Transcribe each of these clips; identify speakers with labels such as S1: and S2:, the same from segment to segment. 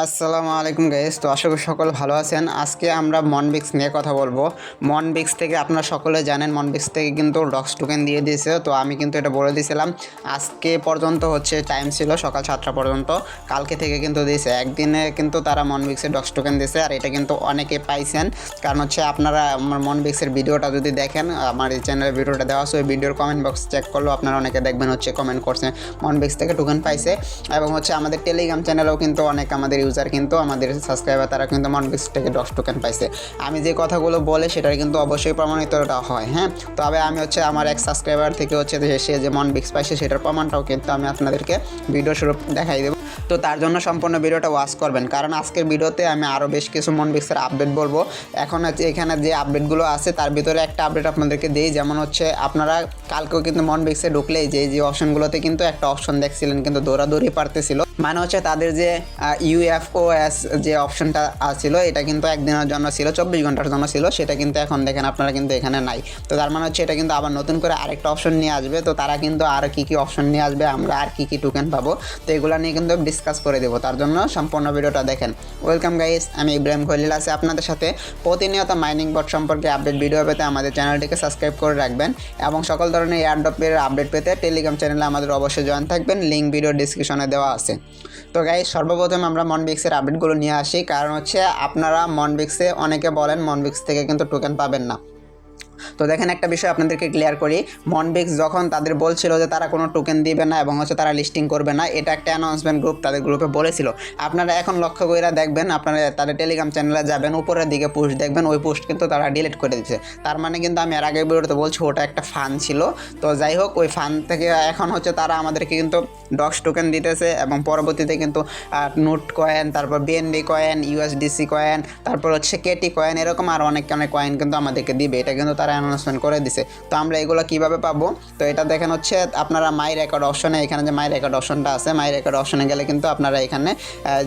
S1: আসসালামু আলাইকুম গাইস। তো আশা করি সকল ভালো আছেন। আজকে আমরা মনবিক্স নিয়ে কথা বলবো। মনবিক্স থেকে আপনারা সকলে জানেন মনবিক্স থেকে কিন্তু ডক্স টোকেন দিয়ে দিয়েছে। তো আমি কিন্তু এটা বলে দিয়েছিলাম আজকে পর্যন্ত হচ্ছে টাইম ছিল সকাল 7টা পর্যন্ত, কালকে থেকে কিন্তু দিয়েছে একদিনে কিন্তু তারা মনবিক্সের ডক্স টোকেন দিয়েছে। আর এটা কিন্তু অনেকে পাইছেন, কারণ হচ্ছে আপনারা আমার মনবিক্সের ভিডিওটা যদি দেখেন, আমার এই চ্যানেলের ভিডিওটা দেওয়া আছে, ওই ভিডিওর কমেন্ট বক্স চেক করলেও আপনারা অনেকে দেখবেন হচ্ছে কমেন্ট করছে মনবিক্স থেকে টোকেন পাইছে। এবং হচ্ছে আমাদের টেলিগ্রাম চ্যানেলেও কিন্তু অনেক আমাদের ইউজার কিন্তু আমাদের সাবস্ক্রাইবার তারা কিন্তু মনবিক্স থেকে ডক্স টোকেন পাইছে। আমি যে কথাগুলো বলে সেটার কিন্তু অবশ্যই প্রমাণিতটা হয়। হ্যাঁ, তবে আমি হচ্ছে আমার এক সাবস্ক্রাইবার থেকে হচ্ছে সে যে মনবিক্স পাইছে সেটার প্রমাণটাও কিন্তু আমি আপনাদেরকে ভিডিও শুরু দেখাই দেবো। তো তার জন্য সম্পূর্ণ ভিডিওটা ওয়াচ করবেন, কারণ আজকের ভিডিওতে আমি আরও বেশ কিছু মনবিক্সের আপডেট বলবো। এখন হচ্ছে এখানে যে আপডেটগুলো আছে তার ভিতরে একটা আপডেট আপনাদেরকে দিই, যেমন হচ্ছে আপনারা কালকেও কিন্তু মনবিক্সে ঢুকলেই যে অপশনগুলোতে কিন্তু একটা অপশন দেখছিলেন কিন্তু দৌড়াদৌড়ি পারতেছিল, মানে হচ্ছে তাদের যে UFOS যে অপশনটা ছিল এটা কিন্তু একদিনের জন্য ছিল, 24 ঘন্টার জন্য ছিল, সেটা কিন্তু এখন দেখেন আপনারা কিন্তু এখানে নাই। তো তার মানে হচ্ছে এটা কিন্তু আবার নতুন করে আরেকটা অপশন নিয়ে আসবে। তো তারা কিন্তু আর কী অপশন নিয়ে আসবে, আমরা আর কী টোকেন পাবো, তো এগুলো নিয়ে কিন্তু ডিসকাস করে দেবো। তার জন্য সম্পূর্ণ ভিডিওটা দেখেন। ওয়েলকাম গাইস, আমি ইব্রাহিম খলিল আছি আপনাদের সাথে। প্রতিনিয়ত মাইনিং বট সম্পর্কে আপডেট ভিডিও পেতে আমাদের চ্যানেলটিকে সাবস্ক্রাইব করে রাখবেন এবং সকল ধরনের এয়ারড্রপের আপডেট পেতে টেলিগ্রাম চ্যানেলে আমাদের অবশ্যই জয়েন থাকবেন, লিঙ্ক ভিডিও ডিসক্রিপশনে দেওয়া আছে। তো গাইস, সর্বপ্রথম আমরা মনবিক্সের আপডেটগুলো নিয়ে আসি, কারণ হচ্ছে আপনারা মনবিক্সে অনেকে বলেন মনবিক্স থেকে কিন্তু টোকেন পাবেন না। তো দেখেন, একটা বিষয় আপনাদেরকে ক্লিয়ার করি, মনবিক্স যখন তাদের বলছিল যে তারা কোনো টোকেন দিবে না এবং হচ্ছে তারা লিস্টিং করবে না, এটা একটা অ্যানাউন্সমেন্ট গ্রুপ তাদের গ্রুপে বলেছিল। আপনারা এখন লক্ষ্য করে দেখবেন, আপনারা তাদের টেলিগ্রাম চ্যানেলে যাবেন, উপরের দিকে পোস্ট দেখবেন, ওই পোস্ট কিন্তু তারা ডিলিট করে দিচ্ছে। তার মানে কিন্তু আমি এর আগের ভিডিওতে বলছি ওটা একটা ফান ছিল। তো যাই হোক, ওই ফান থেকে এখন হচ্ছে তারা আমাদেরকে কিন্তু ডক্স টোকেন দিতেছে এবং পরবর্তীতে কিন্তু নোট কয়েন, তারপর BNB কয়েন, USDC কয়েন, তারপর হচ্ছে কেটি কয়েন, এরকম আর অনেক কয়েন কিন্তু আমাদেরকে দিবে। এটা কিন্তু তারা অ্যানাউন্সমেন্ট করে দিছে। তো আমরা এগুলো কিভাবে পাবো, তো এটা দেখেন হচ্ছে আপনারা মাই রেকর্ড অপশনে, এখানে যে মাই রেকর্ড অপশনটা আছে, মাই রেকর্ড অপশনে গেলে কিন্তু আপনারা এখানে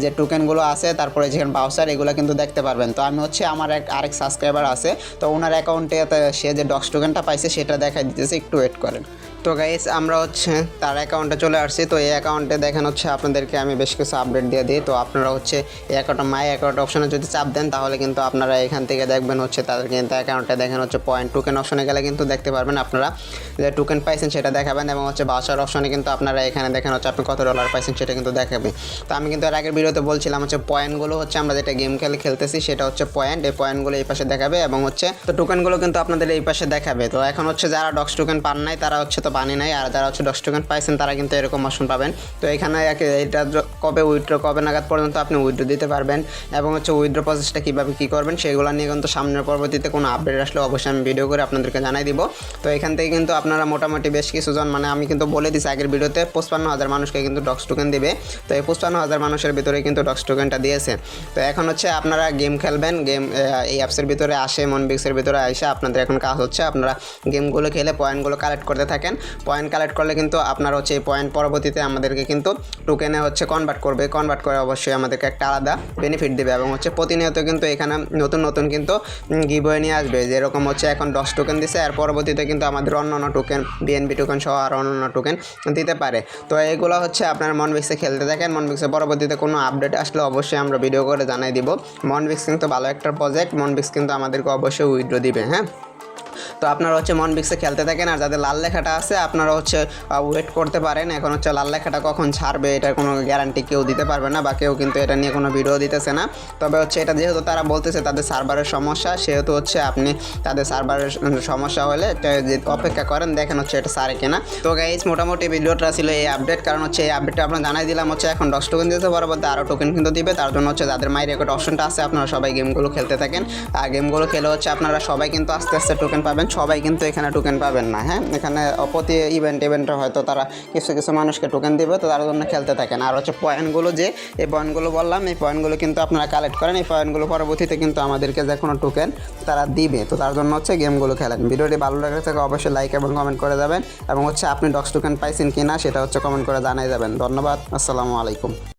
S1: যে টোকেনগুলো আছে, তারপরে যেখানে বাউচার, এগুলো কিন্তু দেখতে পারবেন। তো আমি হচ্ছে আমার আরেক সাবস্ক্রাইবার আছে, তো ওনার অ্যাকাউন্টে সে যে ডক্স টোকেনটা পাইছে সেটা দেখাই দিতেছে, একটু ওয়েট করেন। তো গাইস, আমরা হচ্ছে তার অ্যাকাউন্টে চলে আসছি। তো এই অ্যাকাউন্টে দেখেন হচ্ছে আপনাদেরকে আমি বেশ কিছু আপডেট দিয়ে দিই। তো আপনারা হচ্ছে এই অ্যাকাউন্ট মাই অ্যাকাউন্ট অপশনে যদি চাপ দেন, তাহলে কিন্তু আপনারা এখান থেকে দেখবেন হচ্ছে তাদের কিন্তু অ্যাকাউন্টে দেখেন হচ্ছে পয়েন্ট টোকেন অপশনে গেলে কিন্তু দেখতে পারবেন আপনারা যে টোকেন পাইছেন সেটা দেখাবেন, এবং হচ্ছে বাউচার অপশনে কিন্তু আপনারা এখানে দেখেন হচ্ছে আপনি কত ডলার পাইছেন সেটা কিন্তু দেখাবে। তো আমি কিন্তু এর আগের ভিডিওতে বলছিলাম হচ্ছে পয়েন্টগুলো হচ্ছে আমরা যেটা গেম খেলতেছি সেটা হচ্ছে পয়েন্ট, এই পয়েন্টগুলো এই পাশে দেখাবে এবং হচ্ছে তো টোকেনগুলো কিন্তু আপনাদের এই পাশে দেখাবে। তো এখন হচ্ছে যারা ডক্স টোকেন পান নাই তারা হচ্ছে তো পানি নাই, আর যারা হচ্ছে ডক্স টোকেন পাইছেন তারা কিন্তু এরকম অপশন পাবেন। তো এখানে এটা কবে উইথড্র, কবে নাগাদ পর্যন্ত আপনি উইথড্র দিতে পারবেন এবং হচ্ছে উইথড্র প্রসেসটা কীভাবে কী করবেন সেগুলো নিয়ে কিন্তু সামনের পরবর্তীতে কোনো আপডেট আসলে অবশ্যই আমি ভিডিও করে আপনাদেরকে জানাই দিব। তো এখান থেকে কিন্তু আপনারা মোটামুটি বেশ কিছুজন, মানে আমি কিন্তু বলে দিচ্ছি আগের ভিডিওতে 55,000 মানুষকে কিন্তু ডক্স টোকেন দিবে। তো এই 55,000 মানুষের ভিতরে কিন্তু ডক্স টোকেনটা দিয়েছে। তো এখন হচ্ছে আপনারা গেম খেলবেন, গেম এই অ্যাপসের ভিতরে আসে, মনবিক্সের ভিতরে আসে আপনাদের এখন কাজ হচ্ছে আপনারা গেমগুলো খেলে পয়েন্টগুলো কালেক্ট করতে থাকেন। পয়েন্ট কালেক্ট করলে কিন্তু আপনার হচ্ছে এই পয়েন্ট পরবর্তীতে আমাদেরকে কিন্তু টোকেনে হচ্ছে কনভার্ট করবে, কনভার্ট করে অবশ্যই আমাদেরকে একটা আলাদা বেনিফিট দেবে এবং হচ্ছে প্রতিনিয়ত কিন্তু এখানে নতুন কিন্তু গিভওয়ে নিয়ে আসবে। যেরকম হচ্ছে এখন ডক্স টোকেন দিছে, আর পরবর্তীতে কিন্তু আমাদের অন্যান্য টোকেন BNB টোকেন সহ আর অন্যান্য টোকেন দিতে পারে। তো এইগুলো হচ্ছে আপনার মনবিক্সে খেলতে থাকেন। মনবিক্সে পরবর্তীতে কোনো আপডেট আসলে অবশ্যই আমরা ভিডিও করে জানাই দিব। মনবিক্স কিন্তু ভালো একটা প্রজেক্ট, মনবিক্স কিন্তু আমাদেরকে অবশ্যই উইথড্র দিবে। হ্যাঁ, তো আপনারা হচ্ছে মনবিক্সে খেলতে থাকেন, আর যাদের লাল লেখাটা আছে আপনারা হচ্ছে ওয়েট করতে পারেন। এখন হচ্ছে লাল লেখাটা কখন ছাড়বে এটার কোনো গ্যারান্টি কেউ দিতে পারবে না, বা কেউ কিন্তু এটা নিয়ে কোনো ভিডিও দিতেছে না। তবে হচ্ছে এটা যেহেতু তারা বলতেছে তাদের সার্ভারের সমস্যা, সেহেতু হচ্ছে আপনি তাদের সার্ভারের সমস্যা হলে অপেক্ষা করেন, দেখেন হচ্ছে এটা সারে কিনা। তো গাইস, মোটামুটি ভিডিওটা ছিল এই আপডেট, কারণ হচ্ছে এই আপডেটটা আপনারা জানাই দিলাম হচ্ছে এখন ডক্স টোকেন দিতে পরবর্তী আরও টোকেন কিন্তু দিবে। তার জন্য হচ্ছে যাদের মাই রেকর্ড অপশনটা আছে আপনারা সবাই গেমগুলো খেলতে থাকেন, আর গেমগুলো খেলে হচ্ছে আপনারা সবাই কিন্তু আস্তে আস্তে টোকেন পাবেন। সবাই কিন্তু এখানে টোকেন পাবেন না। হ্যাঁ, এখানে প্রতি ইভেন্টে হয়তো তারা কিছু মানুষকে টোকেন দিবে, তো তার জন্য খেলতে থাকেন। আর হচ্ছে পয়েন্টগুলো, যে এই পয়েন্টগুলো বললাম, এই পয়েন্টগুলো কিন্তু আপনারা কালেক্ট করেন, এই পয়েন্টগুলো পরবর্তীতে কিন্তু আমাদেরকে যে কোনো টোকেন তারা দিবে। তো তার জন্য হচ্ছে গেমগুলো খেলেন। ভিডিওটি ভালো লাগে থাকে অবশ্যই লাইক এবং কমেন্ট করে যাবেন, এবং হচ্ছে আপনি ডক্স টোকেন পাইছেন কিনা সেটা হচ্ছে কমেন্ট করে জানাই যাবেন। ধন্যবাদ, আসসালামু আলাইকুম।